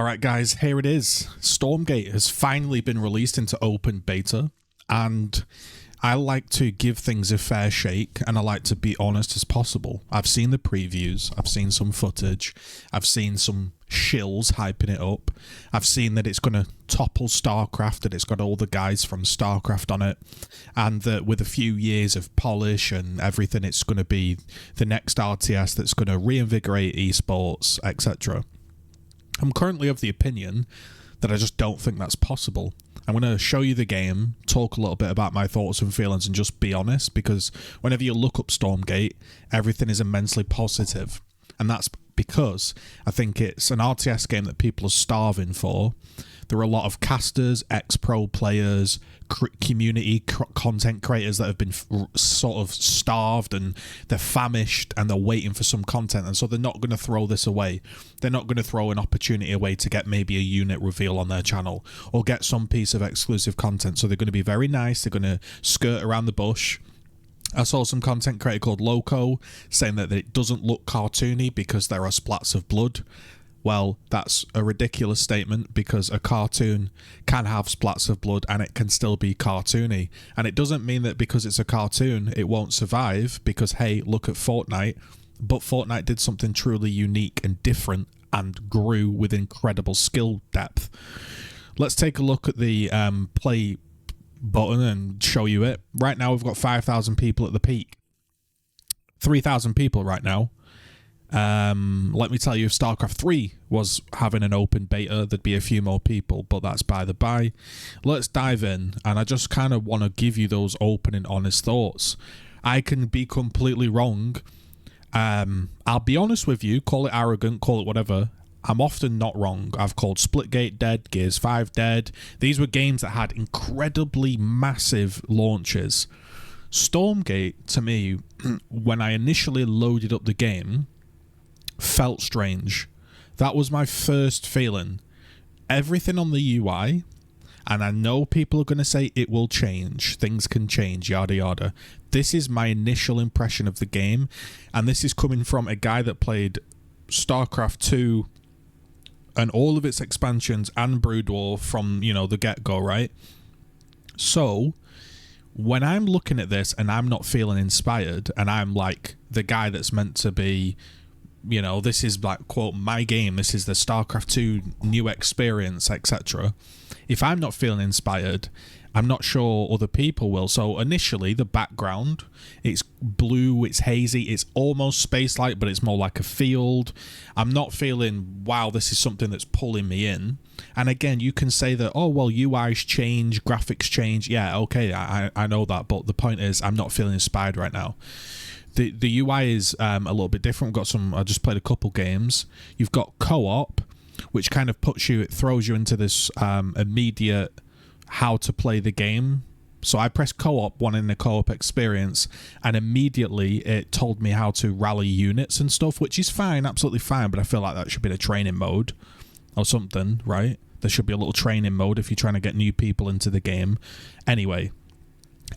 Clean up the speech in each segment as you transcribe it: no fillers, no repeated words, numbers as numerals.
Alright guys, here it is. Stormgate has finally been released into open beta, and I like to give things a fair shake, and I like to be honest as possible. I've seen the previews, I've seen some footage, I've seen some shills hyping it up, I've seen that it's going to topple StarCraft, that it's got all the guys from StarCraft on it, and that with a few years of polish and everything, it's going to be the next RTS that's going to reinvigorate esports, etc. I'm currently of the opinion that I just don't think that's possible. I'm going to show you the game, talk a little bit about my thoughts and feelings, and just be honest, because whenever you look up Stormgate, everything is immensely positive. And that's because I think it's an RTS game that people are starving for. There are a lot of casters, ex-pro players, community content creators that have been sort of starved, and they're famished and they're waiting for some content, and so they're not going to throw this away. They're not going to throw an opportunity away to get maybe a unit reveal on their channel or get some piece of exclusive content. So they're going to be very nice. They're going to skirt around the bush. I saw some content creator called Loco saying that it doesn't look cartoony because there are splats of blood. Well, that's a ridiculous statement, because a cartoon can have splats of blood and it can still be cartoony. And it doesn't mean that because it's a cartoon, it won't survive, because, hey, look at Fortnite. But Fortnite did something truly unique and different and grew with incredible skill depth. Let's take a look at the play button and show you it. Right now, we've got 5,000 people at the peak. 3,000 people right now. Let me tell you, if StarCraft 3 was having an open beta, there'd be a few more people, but that's by the by. Let's dive in, and I just kind of want to give you those open and honest thoughts. I can be completely wrong. I'll be honest with you, call it arrogant, call it whatever. I'm often not wrong. I've called Splitgate dead, Gears 5 dead. These were games that had incredibly massive launches. Stormgate, to me, when I initially loaded up the game, felt strange. That was my first feeling. Everything on the UI, and I know people are going to say it will change, things can change, yada yada. This is my initial impression of the game, and this is coming from a guy that played StarCraft 2 and all of its expansions and Brood War from, you know, the get-go, right? So when I'm looking at this and I'm not feeling inspired, and I'm like the guy that's meant to be, you know, this is like, quote, my game, this is the StarCraft 2 new experience, etc. If I'm not feeling inspired, I'm not sure other people will. So initially, the background, it's blue, it's hazy, it's almost space-like, but it's more like a field. I'm not feeling, wow, this is something that's pulling me in. And again, you can say that, oh, well, UIs change, graphics change. Yeah, okay, I know that, but the point is, I'm not feeling inspired right now. The UI is a little bit different. We've got I just played a couple games. You've got co-op, which kind of it throws you into this immediate how to play the game. So I pressed co-op, wanting a co-op experience, and immediately it told me how to rally units and stuff, which is fine, absolutely fine, but I feel like that should be a training mode or something, right? There should be a little training mode if you're trying to get new people into the game. Anyway,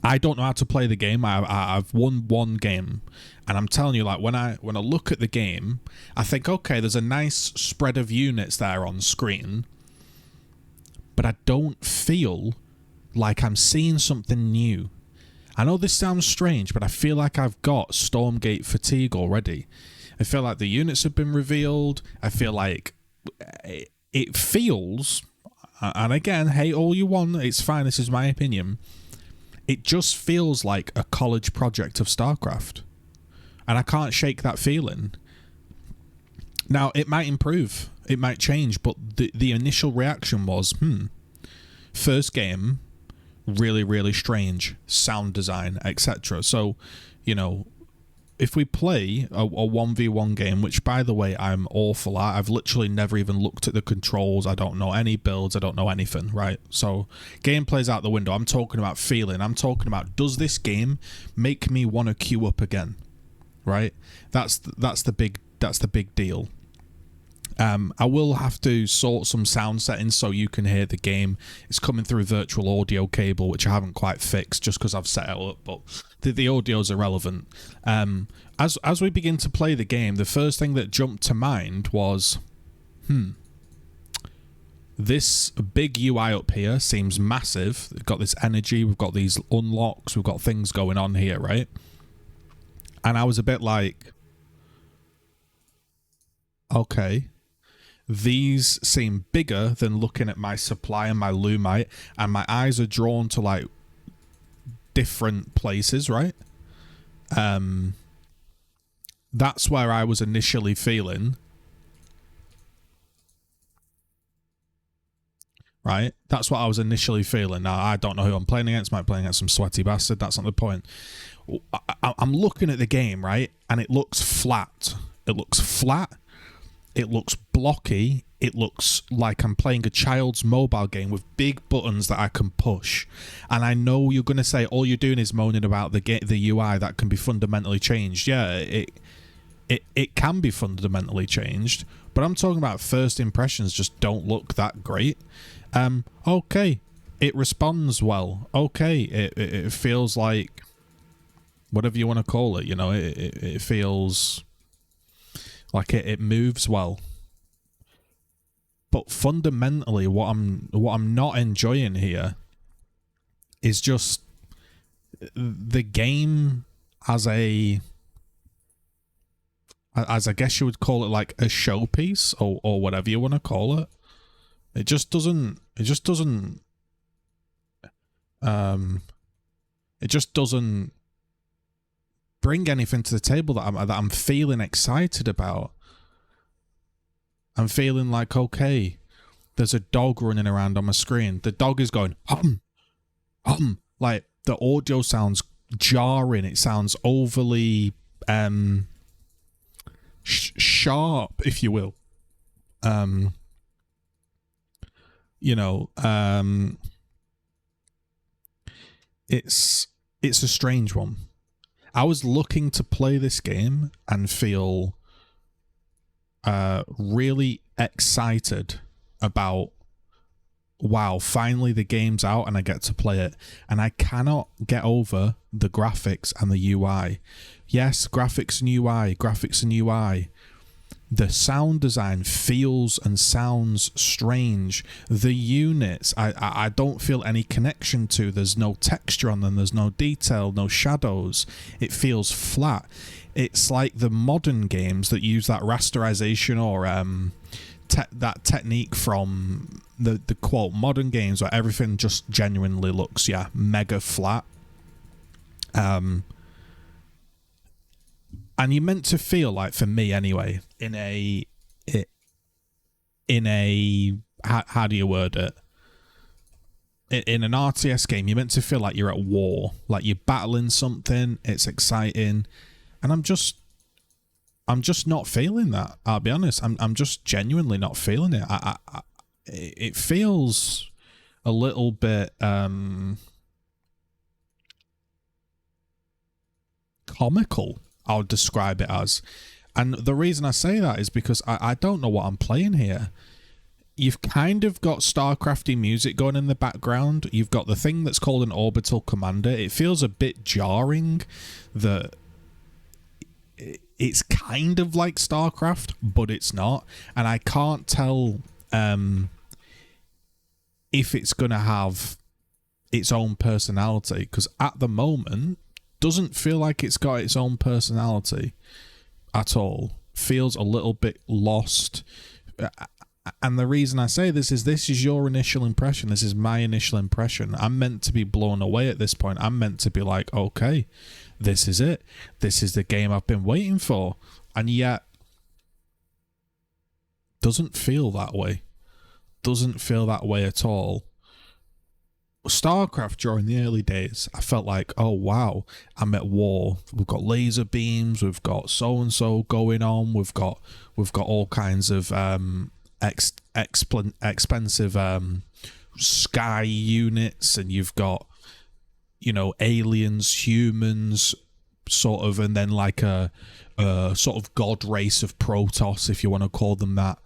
I don't know how to play the game. I've won one game, and I'm telling you, like, when I look at the game, I think, okay, there's a nice spread of units there on screen, but I don't feel like I'm seeing something new. I know this sounds strange, but I feel like I've got Stormgate fatigue already. I feel like the units have been revealed. I feel like it feels, and again, hate all you want, it's fine, this is my opinion, it just feels like a college project of StarCraft. And I can't shake that feeling. Now, it might improve. It might change. But the initial reaction was, first game, really, really strange. Sound design, etc. So, you know, if we play a 1v1 game, which, by the way, I'm awful at. I've literally never even looked at the controls. I don't know any builds. I don't know anything, right? So gameplay's out the window. I'm talking about feeling. I'm talking about, does this game make me want to queue up again, right? That's the big deal. I will have to sort some sound settings so you can hear the game. It's coming through virtual audio cable, which I haven't quite fixed just because I've set it up, but the audio is irrelevant. As we begin to play the game, the first thing that jumped to mind was, This big UI up here seems massive. We've got this energy, we've got these unlocks, we've got things going on here, right? And I was a bit like, okay, these seem bigger than looking at my supply and my Lumite, and my eyes are drawn to like different places, right? That's where I was initially feeling. Right? That's what I was initially feeling. Now, I don't know who I'm playing against. I might be playing against some sweaty bastard. That's not the point. I'm looking at the game, right? And it looks flat. It looks flat. It looks blocky. It looks like I'm playing a child's mobile game with big buttons that I can push. And I know you're going to say all you're doing is moaning about the UI that can be fundamentally changed. Yeah, it can be fundamentally changed. But I'm talking about first impressions just don't look that great. Okay, it responds well. Okay, it feels like whatever you want to call it, you know, it feels like it moves well. But fundamentally, what I'm not enjoying here is just the game as I guess you would call it, like a showpiece or whatever you want to call it. It just doesn't bring anything to the table that I'm feeling excited about. I'm feeling like, okay, there's a dog running around on my screen. The dog is going like the audio sounds jarring. It sounds overly sharp, if you will. You know, it's a strange one. I was looking to play this game and feel really excited about, wow, finally the game's out and I get to play it. And I cannot get over the graphics and the UI. Yes, graphics and UI. The sound design feels and sounds strange. The units, I don't feel any connection to. There's no texture on them. There's no detail, no shadows. It feels flat. It's like the modern games that use that rasterization or that technique from the quote modern games where everything just genuinely looks, yeah, mega flat. And you're meant to feel like, for me anyway, in a how do you word it? In an RTS game, you're meant to feel like you're at war, like you're battling something. It's exciting, and I'm just not feeling that. I'll be honest. I'm just genuinely not feeling it. It feels a little bit comical, I would describe it as. And the reason I say that is because I don't know what I'm playing here. You've kind of got StarCrafty music going in the background. You've got the thing that's called an orbital commander. It feels a bit jarring that it's kind of like StarCraft, but it's not. And I can't tell if it's going to have its own personality, because at the moment, doesn't feel like it's got its own personality at all. Feels a little bit lost. And the reason I say this is your initial impression. This is my initial impression. I'm meant to be blown away at this point. I'm meant to be like, okay, this is it. This is the game I've been waiting for. And yet, doesn't feel that way. Doesn't feel that way at all. StarCraft during the early days, I felt like, oh wow, I'm at war. We've got laser beams, we've got so and so going on, we've got all kinds of expensive sky units, and you've got, you know, aliens, humans, sort of, and then like a sort of god race of Protoss, if you want to call them that.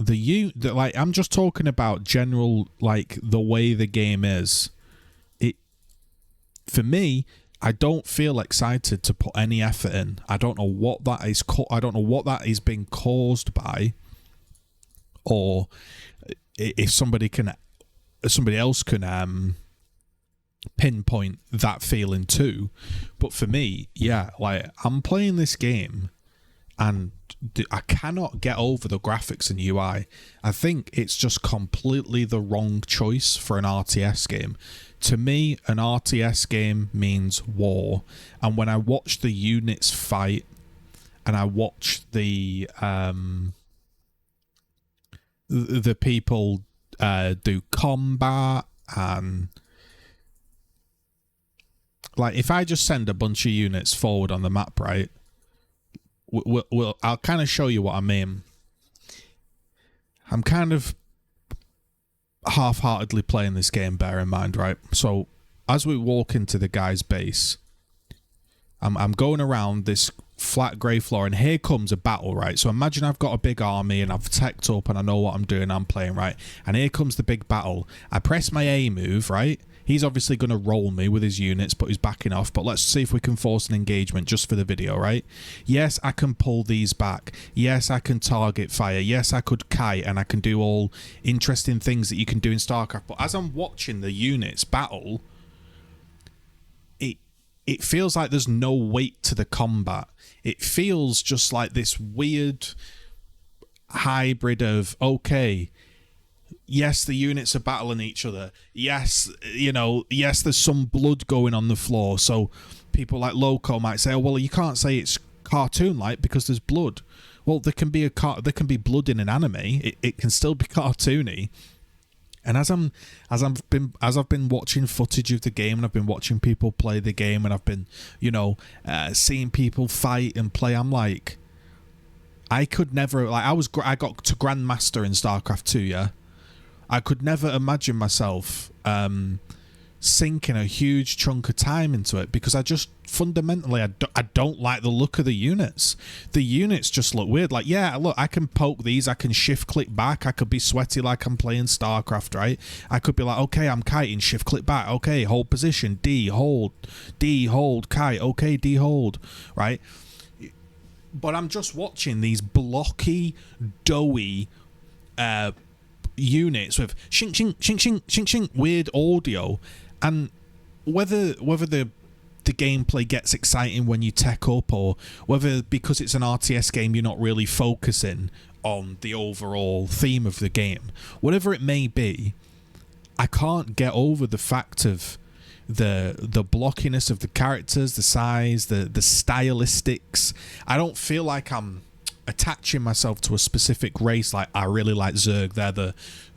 Like, I'm just talking about general, like, the way the game is. It, for me, I don't feel excited to put any effort in. I don't know what that is. I don't know what that is being caused by, or if somebody else can pinpoint that feeling too. But for me, yeah, like, I'm playing this game and I cannot get over the graphics and UI. I think it's just completely the wrong choice for an RTS game. To me, an RTS game means war. And when I watch the units fight, and I watch the people do combat, and like, if I just send a bunch of units forward on the map, right? I'll kind of show you what I mean. I'm kind of half-heartedly playing this game, bear in mind, right? So as we walk into the guy's base, I'm going around this flat grey floor, and here comes a battle, right? So imagine I've got a big army and I've teched up and I know what I'm doing, I'm playing, right? And here comes the big battle. I press my A move, right? He's obviously going to roll me with his units, but he's backing off. But let's see if we can force an engagement just for the video, right? Yes, I can pull these back. Yes, I can target fire. Yes, I could kite, and I can do all interesting things that you can do in StarCraft. But as I'm watching the units battle, it feels like there's no weight to the combat. It feels just like this weird hybrid of, okay, yes, the units are battling each other. Yes, yes, there's some blood going on the floor. So people like Loco might say, oh, well, you can't say it's cartoon-like because there's blood. Well, there can be blood in an anime. It can still be cartoony. And as I've been watching footage of the game, and I've been watching people play the game, and I've been, seeing people fight and play, I'm like, I could never, like, I got to Grandmaster in StarCraft 2, yeah? I could never imagine myself sinking a huge chunk of time into it, because I just fundamentally, I don't like the look of the units. The units just look weird. Like, yeah, look, I can poke these, I can shift click back, I could be sweaty like I'm playing StarCraft, right? I could be like, okay, I'm kiting, shift click back, okay, hold position, D, hold, kite, okay, D, hold, right? But I'm just watching these blocky, doughy units with shink, shink, shink, shink, shink, shink, weird audio, and whether the gameplay gets exciting when you tech up, or whether because it's an RTS game you're not really focusing on the overall theme of the game, whatever it may be, I can't get over the fact of the blockiness of the characters, the size, the stylistics. I don't feel like I'm attaching myself to a specific race. Like, I really like Zerg. They're the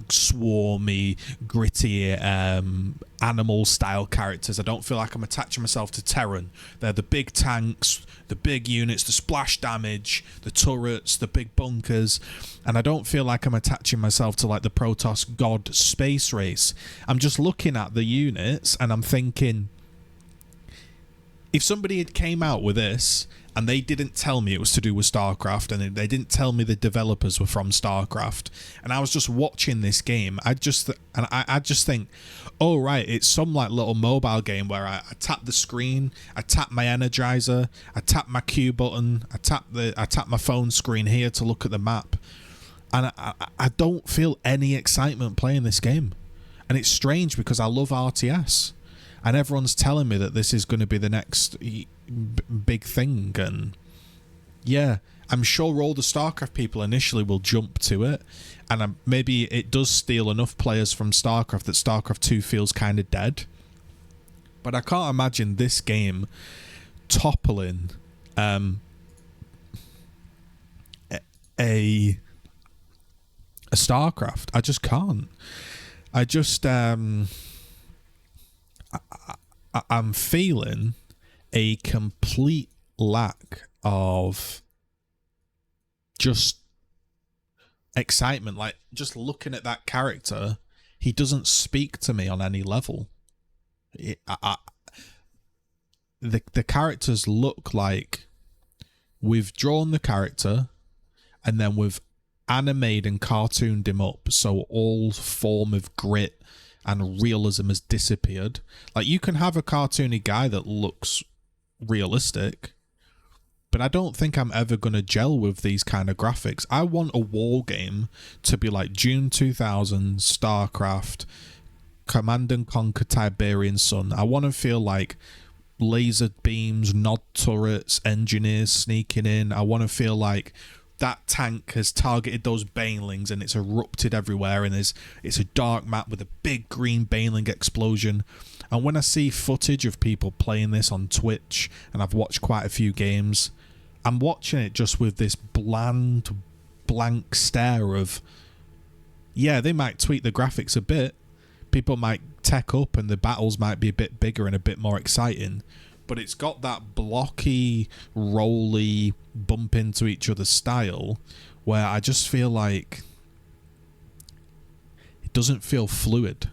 swarmy, gritty, animal style characters. I don't feel like I'm attaching myself to Terran. They're the big tanks, the big units, the splash damage, the turrets, the big bunkers. And I don't feel like I'm attaching myself to, like, the Protoss god space race. I'm just looking at the units and I'm thinking, if somebody had came out with this and they didn't tell me it was to do with StarCraft, and they didn't tell me the developers were from StarCraft, and I was just watching this game, I just think, oh right, it's some like little mobile game where I tap the screen, I tap my Energizer, I tap my Q button, I tap my phone screen here to look at the map, and I don't feel any excitement playing this game. And it's strange because I love RTS. And everyone's telling me that this is going to be the next big thing. And yeah, I'm sure all the StarCraft people initially will jump to it. And maybe it does steal enough players from StarCraft that StarCraft 2 feels kind of dead. But I can't imagine this game toppling a StarCraft. I just can't. I just... I'm feeling a complete lack of just excitement. Like, just looking at that character, he doesn't speak to me on any level. The characters look like we've drawn the character and then we've animated and cartooned him up, so all form of grit and realism has disappeared. Like, you can have a cartoony guy that looks realistic, but I don't think I'm ever going to gel with these kind of graphics. I want a war game to be like Dune 2000, StarCraft, Command and Conquer Tiberian Sun. I want to feel like laser beams, nod turrets, engineers sneaking in. I want to feel like that tank has targeted those banelings and it's erupted everywhere, and it's a dark map with a big green baneling explosion. And when I see footage of people playing this on Twitch, and I've watched quite a few games, I'm watching it just with this bland, blank stare of, yeah, they might tweak the graphics a bit, people might tech up and the battles might be a bit bigger and a bit more exciting, but it's got that blocky, rolly, bump into each other style where I just feel like it doesn't feel fluid.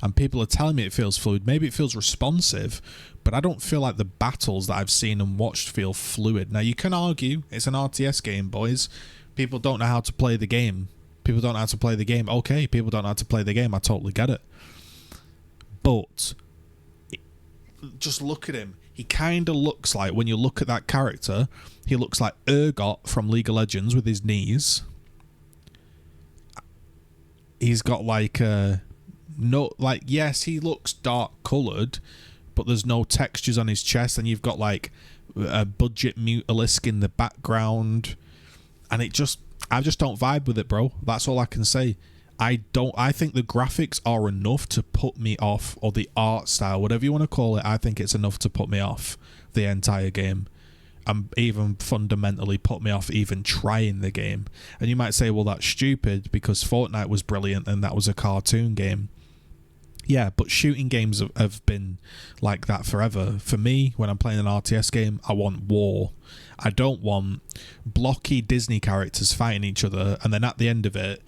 And people are telling me it feels fluid. Maybe it feels responsive, but I don't feel like the battles that I've seen and watched feel fluid. Now, you can argue it's an RTS game, boys. People don't know how to play the game. People don't know how to play the game. Okay, people don't know how to play the game. I totally get it. But just look at him. He kind of looks like, when you look at that character, he looks like Urgot from League of Legends with his knees. He's got like yes, he looks dark coloured, but there's no textures on his chest, and you've got like a budget Mutalisk in the background, and I just don't vibe with it, bro. That's all I can say. I think the graphics are enough to put me off, or the art style, whatever you want to call it. I think it's enough to put me off the entire game, and even fundamentally put me off even trying the game. And you might say, well, that's stupid because Fortnite was brilliant and that was a cartoon game. Yeah, but shooting games have been like that forever. For me, when I'm playing an RTS game, I want war. I don't want blocky Disney characters fighting each other, and then at the end of it,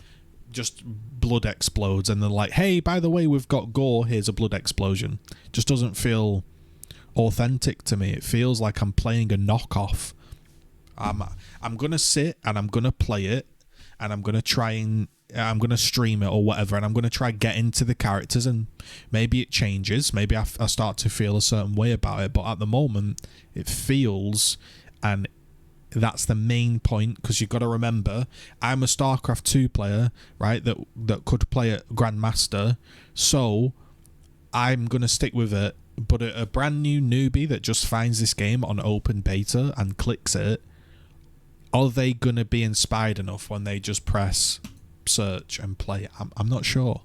just blood explodes, and they're like, hey, by the way, we've got gore, here's a blood explosion. Just doesn't feel authentic to me. It feels like I'm playing a knockoff. I'm gonna sit and I'm gonna play it, and I'm gonna stream it or whatever, and I'm gonna try get into the characters, and maybe it changes, maybe I start to feel a certain way about it, but at the moment it feels, and that's the main point, because you've got to remember, I'm a StarCraft 2 player, right, that could play at Grandmaster, so I'm going to stick with it. But a brand new newbie that just finds this game on open beta and clicks it, are they going to be inspired enough when they just press search and play? I'm not sure.